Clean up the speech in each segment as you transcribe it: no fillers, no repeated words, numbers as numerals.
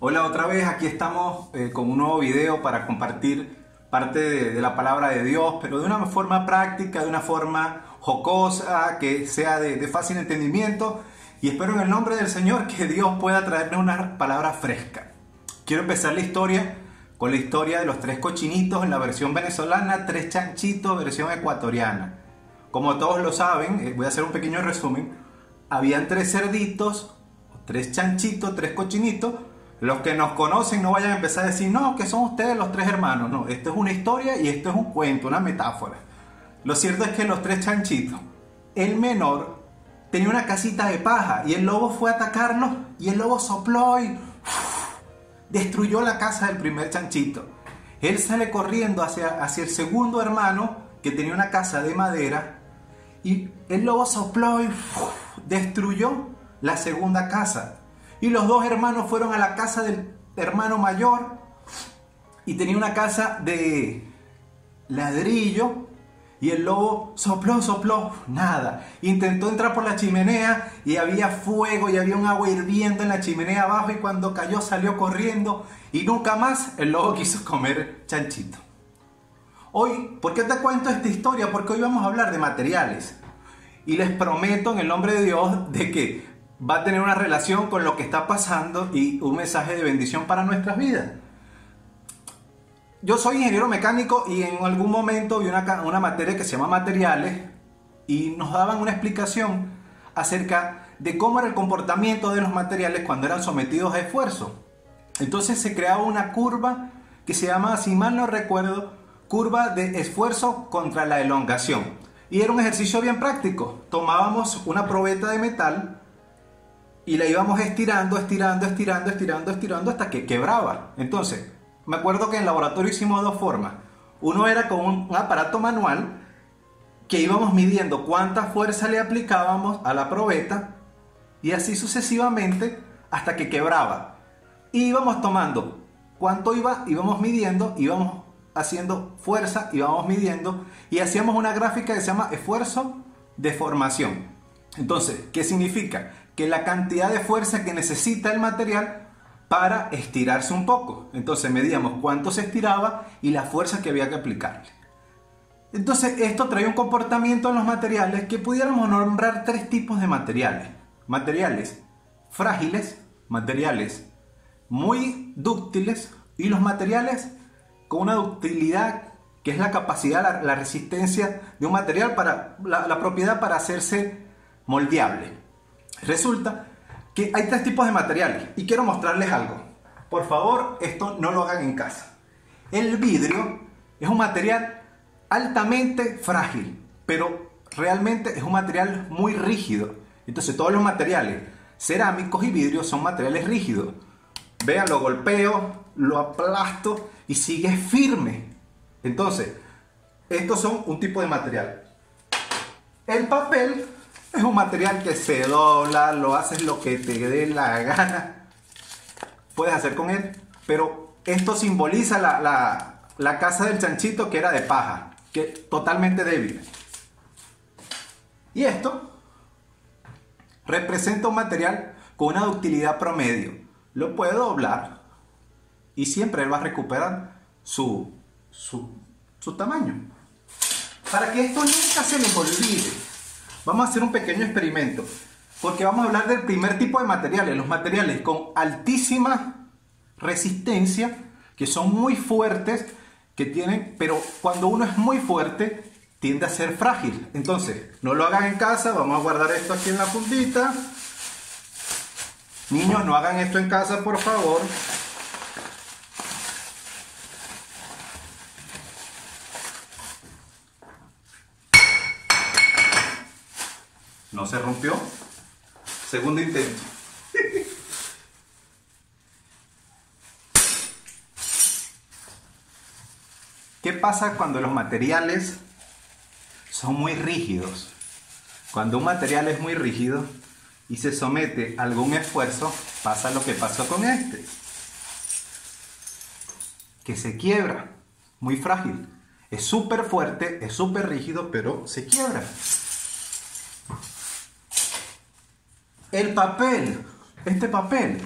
Hola otra vez, aquí estamos con un nuevo video para compartir parte de la palabra de Dios, pero de una forma práctica, de una forma jocosa, que sea de fácil entendimiento, y espero en el nombre del Señor que Dios pueda traernos una palabra fresca. Quiero empezar la historia con la historia de los tres cochinitos en la versión venezolana, tres chanchitos versión ecuatoriana. Como todos lo saben, voy a hacer un pequeño resumen. Habían tres cerditos, tres chanchitos, tres cochinitos. Los que nos conocen no vayan a empezar a decir, no, que son ustedes los tres hermanos. No, esto es una historia y esto es un cuento, una metáfora. Lo cierto es que los tres chanchitos, el menor tenía una casita de paja y el lobo fue a atacarlos y el lobo sopló y destruyó la casa del primer chanchito. Él sale corriendo hacia el segundo hermano que tenía una casa de madera y el lobo sopló y destruyó la segunda casa. Y los dos hermanos fueron a la casa del hermano mayor y tenía una casa de ladrillo y el lobo sopló, nada. Intentó entrar por la chimenea y había fuego y había un agua hirviendo en la chimenea abajo y cuando cayó salió corriendo y nunca más el lobo quiso comer chanchito. Hoy, ¿por qué te cuento esta historia? Porque hoy vamos a hablar de materiales y les prometo en el nombre de Dios de que va a tener una relación con lo que está pasando y un mensaje de bendición para nuestras vidas. Yo soy ingeniero mecánico y en algún momento vi una materia que se llama materiales y nos daban una explicación acerca de cómo era el comportamiento de los materiales cuando eran sometidos a esfuerzo. Entonces se creaba una curva que se llama, si mal no recuerdo, curva de esfuerzo contra la elongación. Y era un ejercicio bien práctico. Tomábamos una probeta de metal y la íbamos estirando hasta que quebraba. Entonces, me acuerdo que en el laboratorio hicimos dos formas. Uno era con un aparato manual que íbamos midiendo cuánta fuerza le aplicábamos a la probeta y así sucesivamente hasta que quebraba. Y íbamos tomando cuánto íbamos midiendo, íbamos haciendo fuerza, íbamos midiendo y hacíamos una gráfica que se llama esfuerzo-deformación. Entonces, ¿qué significa? Que la cantidad de fuerza que necesita el material para estirarse un poco. Entonces medíamos cuánto se estiraba y la fuerza que había que aplicarle. Entonces esto trae un comportamiento en los materiales que pudiéramos nombrar tres tipos de materiales. Materiales frágiles, materiales muy dúctiles y los materiales con una ductilidad que es la capacidad, la resistencia de un material para la propiedad para hacerse moldeable. Resulta que hay tres tipos de materiales y quiero mostrarles algo. Por favor, esto no lo hagan en casa. El vidrio es un material altamente frágil, pero realmente es un material muy rígido. Entonces todos los materiales cerámicos y vidrios son materiales rígidos. Vean, lo golpeo, lo aplasto y sigue firme. Entonces, estos son un tipo de material. El papel es un material que se dobla, lo haces lo que te dé la gana. Puedes hacer con él, pero esto simboliza la casa del chanchito que era de paja, que totalmente débil. Y esto representa un material con una ductilidad promedio. Lo puede doblar y siempre él va a recuperar su tamaño. Para que esto nunca se les olvide, vamos a hacer un pequeño experimento, porque vamos a hablar del primer tipo de materiales, los materiales con altísima resistencia, que son muy fuertes, pero cuando uno es muy fuerte, tiende a ser frágil. Entonces, no lo hagan en casa, vamos a guardar esto aquí en la fundita. Niños, no hagan esto en casa, por favor. No se rompió. Segundo intento. ¿Qué pasa cuando los materiales son muy rígidos? Cuando un material es muy rígido y se somete a algún esfuerzo, pasa lo que pasó con este. Que se quiebra. Muy frágil. Es súper fuerte, es súper rígido, pero se quiebra. El papel, este papel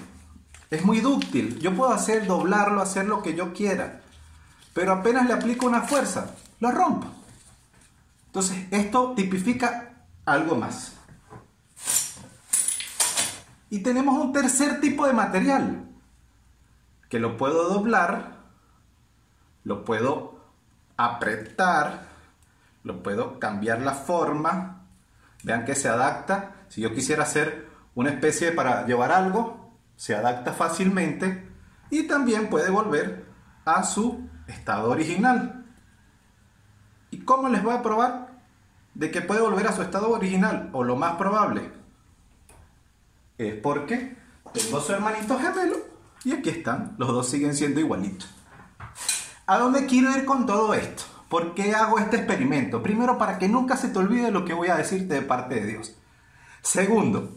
es muy dúctil. Yo puedo doblarlo, hacer lo que yo quiera. Pero apenas le aplico una fuerza, lo rompo. Entonces, esto tipifica algo más. Y tenemos un tercer tipo de material, que lo puedo doblar, lo puedo apretar, lo puedo cambiar la forma. Vean que se adapta. Si yo quisiera hacer una especie para llevar algo, se adapta fácilmente y también puede volver a su estado original. ¿Y cómo les voy a probar de que puede volver a su estado original? O lo más probable es porque tengo su hermanito gemelo y aquí están, los dos siguen siendo igualitos. ¿A dónde quiero ir con todo esto? ¿Por qué hago este experimento? Primero, para que nunca se te olvide lo que voy a decirte de parte de Dios. Segundo,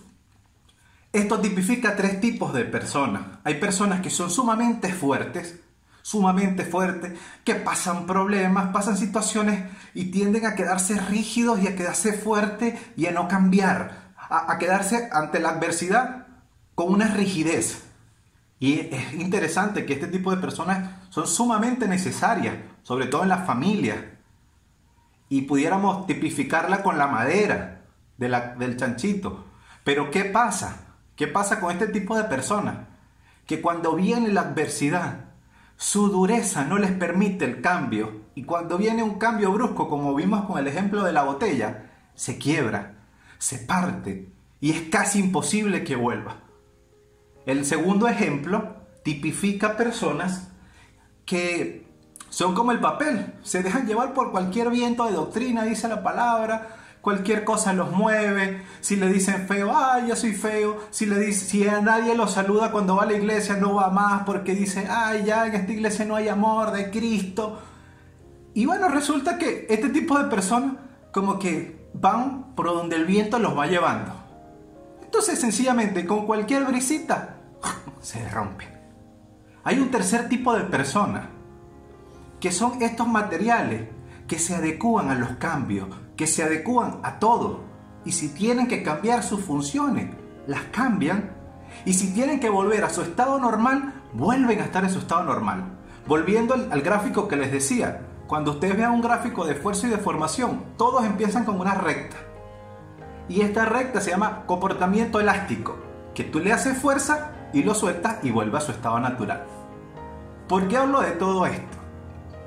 esto tipifica tres tipos de personas. Hay personas que son sumamente fuertes, que pasan problemas, pasan situaciones y tienden a quedarse rígidos y a quedarse fuertes y a no cambiar, a quedarse ante la adversidad con una rigidez. Y es interesante que este tipo de personas son sumamente necesarias, sobre todo en las familias. Y pudiéramos tipificarla con la madera del chanchito. Pero ¿qué pasa? ¿Qué pasa con este tipo de personas? Que cuando viene la adversidad, su dureza no les permite el cambio. Y cuando viene un cambio brusco, como vimos con el ejemplo de la botella, se quiebra, se parte y es casi imposible que vuelva. El segundo ejemplo tipifica personas que son como el papel, se dejan llevar por cualquier viento de doctrina, dice la palabra, cualquier cosa los mueve. Si le dicen feo, ¡ay, yo soy feo! Si a nadie lo saluda cuando va a la iglesia, no va más porque dice, ¡ay, ya en esta iglesia no hay amor de Cristo! Y bueno, resulta que este tipo de personas como que van por donde el viento los va llevando. Entonces, sencillamente, con cualquier brisita, se rompe. Hay un tercer tipo de personas, que son estos materiales que se adecúan a los cambios, que se adecúan a todo. Y si tienen que cambiar sus funciones, las cambian. Y si tienen que volver a su estado normal, vuelven a estar en su estado normal. Volviendo al gráfico que les decía, cuando ustedes vean un gráfico de esfuerzo y de formación, todos empiezan con una recta. Y esta recta se llama comportamiento elástico, que tú le haces fuerza y lo sueltas y vuelve a su estado natural. ¿Por qué hablo de todo esto?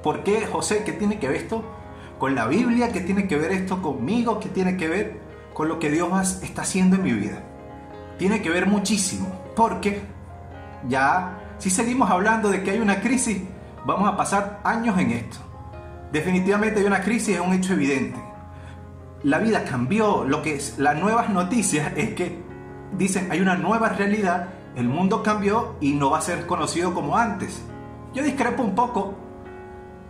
¿Por qué, José, qué tiene que ver esto con la Biblia? ¿Qué tiene que ver esto conmigo? ¿Qué tiene que ver con lo que Dios está haciendo en mi vida? Tiene que ver muchísimo, porque ya, si seguimos hablando de que hay una crisis, vamos a pasar años en esto. Definitivamente hay una crisis, es un hecho evidente. La vida cambió. Las nuevas noticias es que dicen hay una nueva realidad, el mundo cambió y no va a ser conocido como antes. Yo discrepo un poco,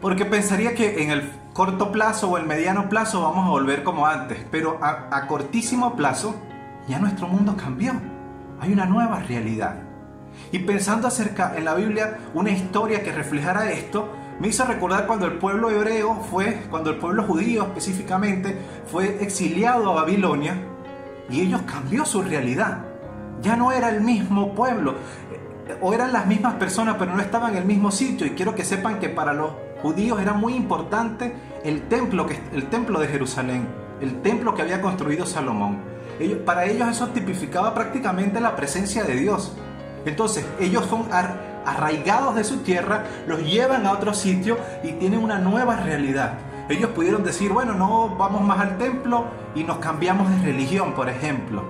porque pensaría que en el corto plazo o el mediano plazo vamos a volver como antes, pero a cortísimo plazo ya nuestro mundo cambió. Hay una nueva realidad. Y pensando acerca en la Biblia, una historia que reflejara esto, me hizo recordar cuando el pueblo cuando el pueblo judío específicamente, fue exiliado a Babilonia y ellos cambió su realidad. Ya no era el mismo pueblo, o eran las mismas personas, pero no estaban en el mismo sitio. Y quiero que sepan que para los judíos era muy importante el templo de Jerusalén, el templo que había construido Salomón. Para ellos eso tipificaba prácticamente la presencia de Dios. Entonces ellos son arraigados de su tierra, los llevan a otro sitio y tienen una nueva realidad. Ellos pudieron decir, bueno, no vamos más al templo y nos cambiamos de religión, por ejemplo.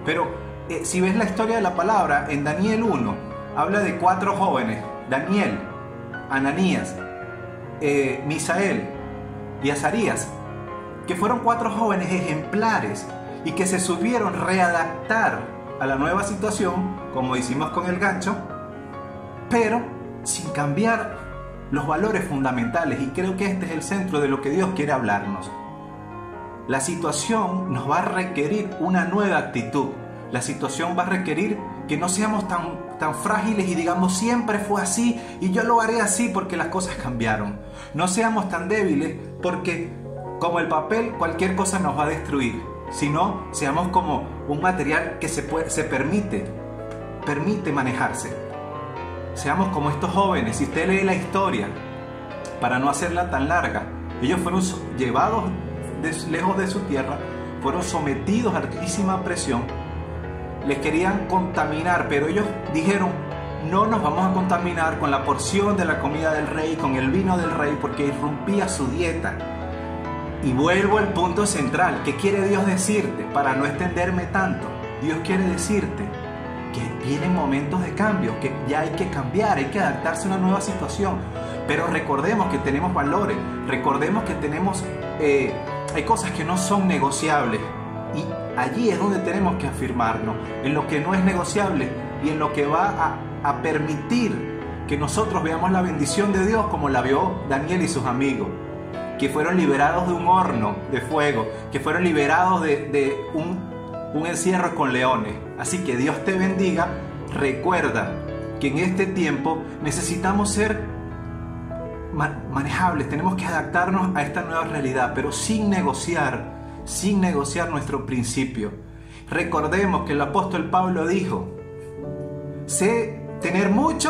Pero si ves la historia de la palabra, en Daniel 1, habla de 4 jóvenes, Daniel, Ananías, Misael y Azarías, que fueron 4 jóvenes ejemplares y que se supieron readaptar a la nueva situación, como hicimos con el gancho, pero sin cambiar los valores fundamentales. Y creo que este es el centro de lo que Dios quiere hablarnos. La situación nos va a requerir una nueva actitud. La situación va a requerir que no seamos tan frágiles y digamos siempre fue así y yo lo haré así porque las cosas cambiaron. No seamos tan débiles porque como el papel cualquier cosa nos va a destruir, sino seamos como un material que se permite permite manejarse. Seamos como estos jóvenes. Si usted lee la historia, para no hacerla tan larga, ellos fueron llevados lejos de su tierra, fueron sometidos a altísima presión, les querían contaminar, pero ellos dijeron: no nos vamos a contaminar con la porción de la comida del rey, con el vino del rey, porque irrumpía su dieta. Y vuelvo al punto central. ¿Qué quiere Dios decirte? Para no extenderme tanto, Dios quiere decirte que vienen momentos de cambio, que ya hay que cambiar, hay que adaptarse a una nueva situación. Pero recordemos que tenemos valores, recordemos que tenemos, hay cosas que no son negociables. Y allí es donde tenemos que afirmarnos, en lo que no es negociable y en lo que va a permitir que nosotros veamos la bendición de Dios como la vio Daniel y sus amigos, que fueron liberados de un horno de fuego, que fueron liberados de un encierro con leones. Así que Dios te bendiga. Recuerda que en este tiempo necesitamos ser manejables, tenemos que adaptarnos a esta nueva realidad, pero sin negociar nuestro principio. Recordemos que el apóstol Pablo dijo: sé tener mucho